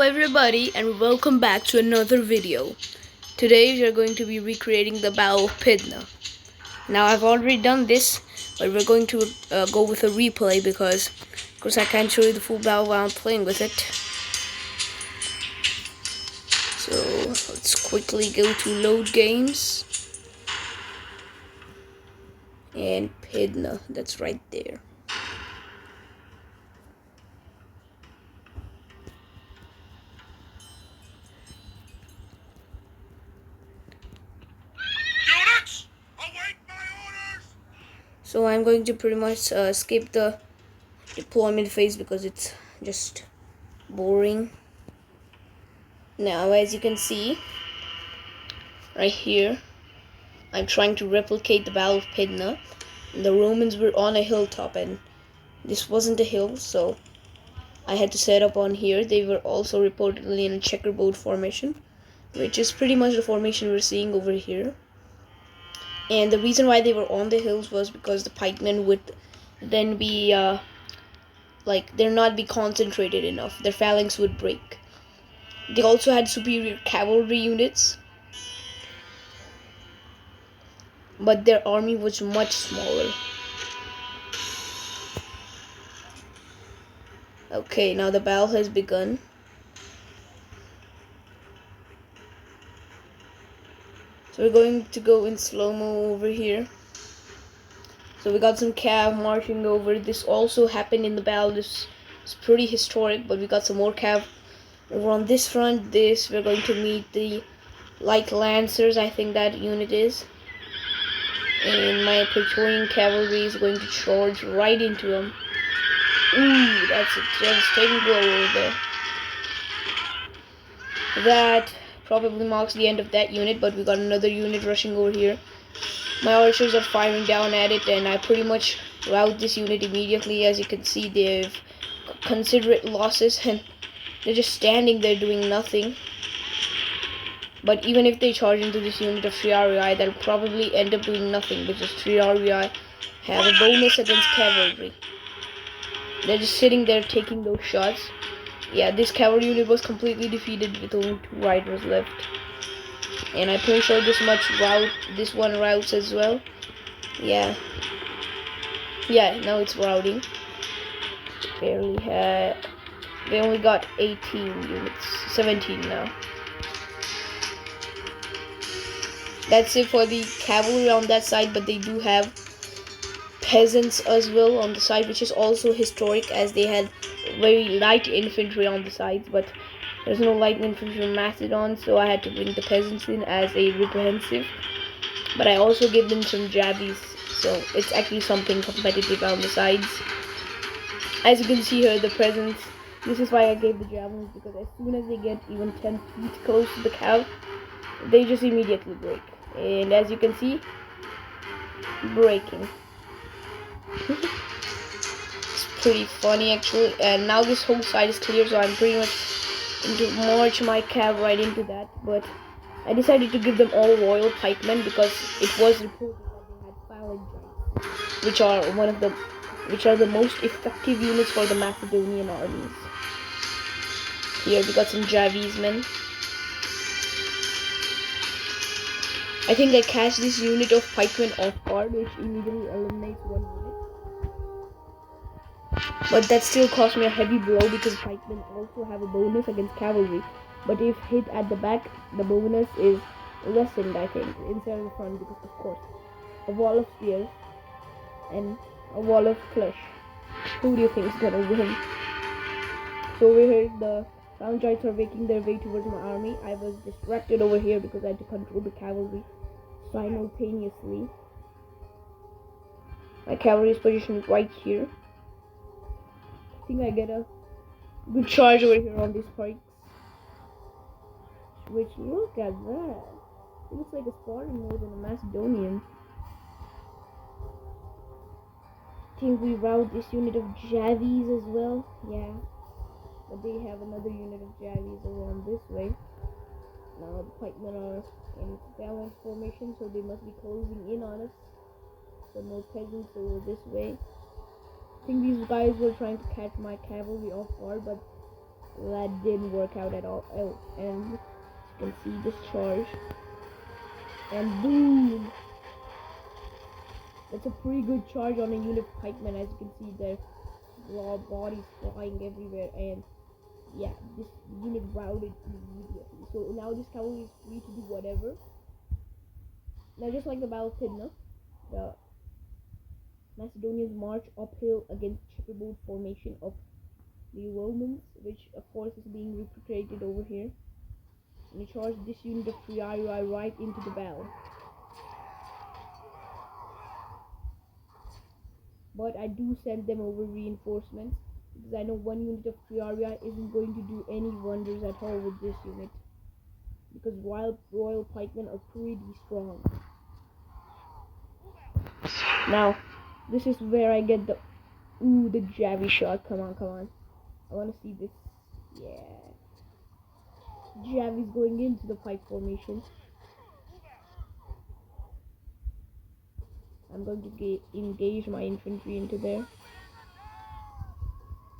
everybody, and welcome back to another video. Today we are going to be recreating the Battle of Pydna. Now I've already done this, but we're going to go with a replay because of course I can't show you the full battle while I'm playing with it. So let's quickly go to load games. And Pydna, that's right there. So I'm going to pretty much skip the deployment phase because it's just boring. Now as you can see right here, I'm trying to replicate the Battle of Pydna. The Romans were on a hilltop and this wasn't a hill, so I had to set up on here. They were also reportedly in a checkerboard formation, which is pretty much the formation we're seeing over here. And the reason why they were on the hills was because the pikemen would then be they're not be concentrated enough. Their phalanx would break. They also had superior cavalry units, but their army was much smaller. Okay, now the battle has begun. So we're going to go in slow-mo over here. So we got some cav marching over. This also happened in the battle. This is pretty historic, but we got some more cav over on this front. We're going to meet the light lancers, I think that unit is. And my Praetorian cavalry is going to charge right into them. Ooh, that's a devastating blow over there. That probably marks the end of that unit, but we got another unit rushing over here. My archers are firing down at it, and I pretty much rout this unit immediately. As you can see, they've considerate losses, and they're just standing there doing nothing. But even if they charge into this unit of Triarii, they'll probably end up doing nothing, because Triarii have a bonus against cavalry. They're just sitting there taking those shots. Yeah, this cavalry unit was completely defeated with only 2 riders left. And I'm pretty sure this one routes as well. Yeah, now it's routing. They only got 18 units, 17 now. That's it for the cavalry on that side, but they do have peasants as well on the side, which is also historic, as they had very light infantry on the sides, but there's no light infantry from Macedon, so I had to bring the peasants in as a reprehensive. But I also gave them some javelins, so it's actually something competitive on the sides. As you can see here, the peasants, this is why I gave the javelins, because as soon as they get even 10 feet close to the cow, they just immediately break. And as you can see, breaking. It's pretty funny actually. And now this whole side is clear, so I'm pretty much going to march my cav right into that. But I decided to give them all royal pikemen because it was reported that they had phalangites, which are the most effective units for the Macedonian armies. Here we got some Javismen. I think I catch this unit of pikemen off guard, which immediately eliminates one unit. But that still cost me a heavy blow because pikemen also have a bonus against cavalry. But if hit at the back, the bonus is lessened, I think, instead of the front, because of course, a wall of spears and a wall of flesh. Who do you think is gonna win? So over here, the phalangites are making their way towards my army. I was distracted over here because I had to control the cavalry simultaneously. My cavalry is positioned right here. I think I get a good charge over here on these pikes. Which, look at that. It looks like a Spartan more than a Macedonian. I think we rout this unit of Javis as well. Yeah. But they have another unit of Javis over on this way. Now the pikemen are in phalanx formation, so they must be closing in on us. So more peasants over this way. I think these guys were trying to catch my cavalry off guard, but That didn't work out at all. Oh, and you can see this charge. And boom! That's a pretty good charge on a unit of pikemen, as you can see their bodies flying everywhere. And yeah, this unit routed immediately. So now this cavalry is free to do whatever. Now just like the Battle of Pydna, the Macedonians march uphill against checkerboard formation of the Romans, which of course is being replicated over here. And they charge this unit of Triarii right into the battle. But I do send them over reinforcements, because I know one unit of Triarii isn't going to do any wonders at all with this unit, because royal pikemen are pretty strong. Now, this is where I get the Javi shot. Come on. I want to see this. Yeah. Javi's going into the pike formation. I'm going to engage my infantry into there.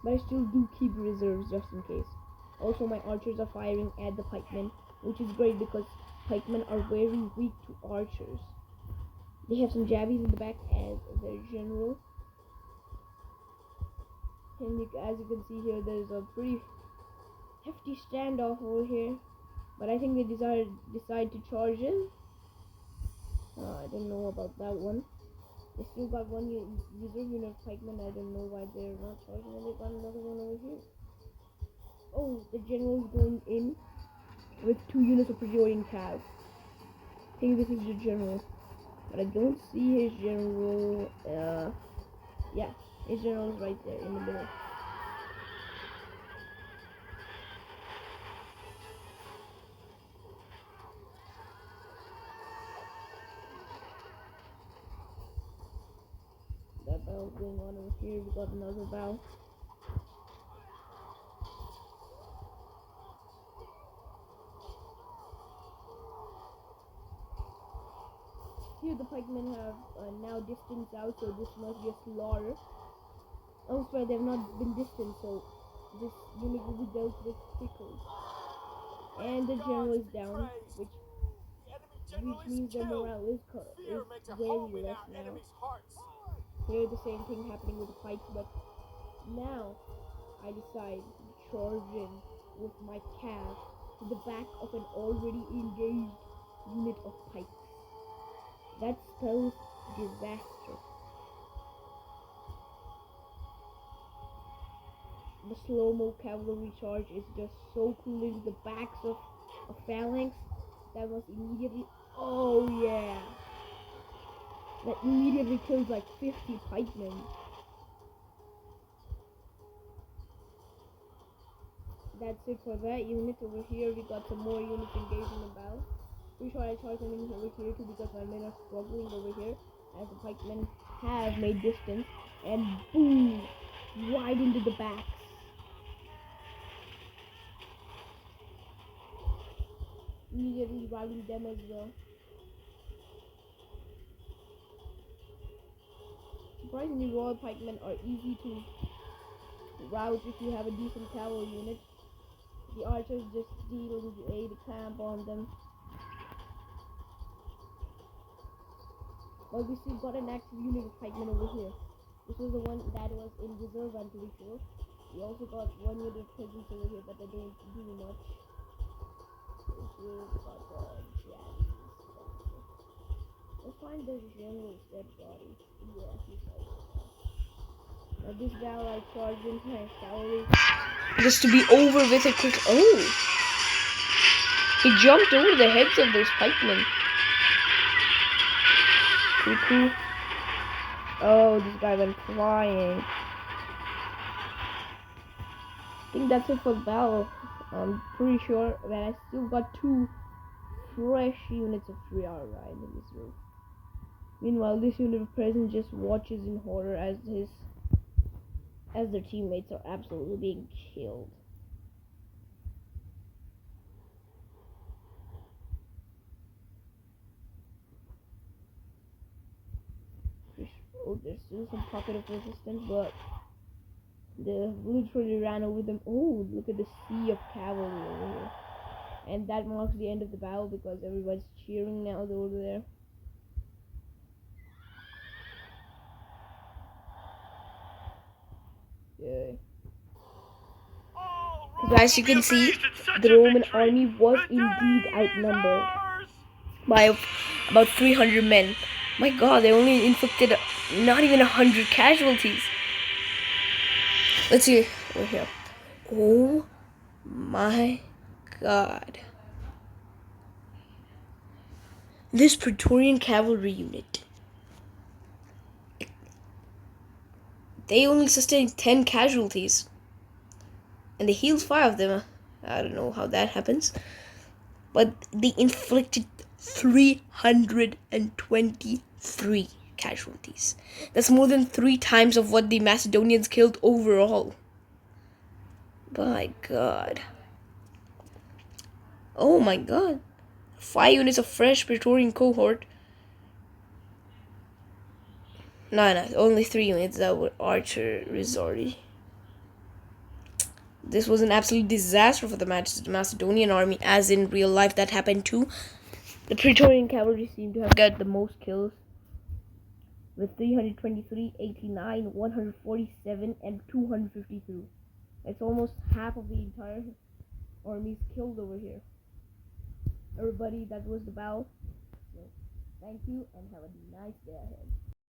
But I still do keep reserves just in case. Also, my archers are firing at the pikemen, which is great because pikemen are very weak to archers. They have some Javis in the back as their general. And as you can see here, there's a pretty hefty standoff over here. But I think they decide to charge in. I don't know about that one. They still got one reserve unit of pikemen. I don't know why they're not charging. And they got another one over here. Oh, the general is going in with 2 units of Praetorian cav. I think this is the general. But I don't see his general. Yeah, his general is right there in the middle. That battle's going on over here. We got another battle. Here the pikemen have now distanced out, so this must be a slaughter. Elsewhere they have not been distanced, so this unit will be dealt with quickly. And the general is down, which means their morale is very less now. Here the same thing happening with the pikes, but now I decide to charge in with my cav to the back of an already engaged unit of pikes. That spells disaster. The slow-mo cavalry charge is just so cool into the backs of a phalanx that was immediately, oh yeah, that immediately kills like 50 pikemen. That's it for that unit. Over here we got some more units engaged in the battle. Pretty sure I charged them in over here too, because my men are struggling over here as the pikemen have made distance, and boom, right into the backs. Immediately routing them as well. Surprisingly, royal pikemen are easy to rout if you have a decent cavalry unit. The archers just steal the aid camp on them. But we still got an active unit of pikemen over here. This was the one that was in reserve, I'm pretty sure. We also got one unit of peasants over here, but they don't do much. We've got Javis. Let's find the general's dead body. Yeah, he's right. Now this battle I charged into my cavalry just to be over with it quick. Oh! He jumped over the heads of those pikemen. Pretty cool. Oh, this guy went flying. I think that's it for the battle. I'm pretty sure that I still got 2 fresh units of Triarii in this room. Meanwhile, this unit of present just watches in horror as their teammates are absolutely being killed. Oh, there's still some pocket of resistance, but They literally ran over them. Oh, look at the sea of cavalry over here. And that marks the end of the battle because everybody's cheering now over there. Yeah. So as you can see, the Roman army was indeed outnumbered by about 300 men. My god, they only inflicted not even 100 casualties. Let's see over here. Oh my god. This Praetorian cavalry unit, they only sustained 10 casualties. And they healed 5 of them. I don't know how that happens. But they inflicted 323 casualties. That's more than 3 times of what the Macedonians killed overall. My god. Oh my god. 5 units of fresh Praetorian cohort. No, only 3 units that were archer resorty. This was an absolute disaster for the Macedonian army, as in real life that happened too. The Praetorian cavalry seemed to have got the most kills, with 323, 89, 147, and 252. That's almost half of the entire armies killed over here. Everybody, that was the battle. So, thank you and have a nice day ahead.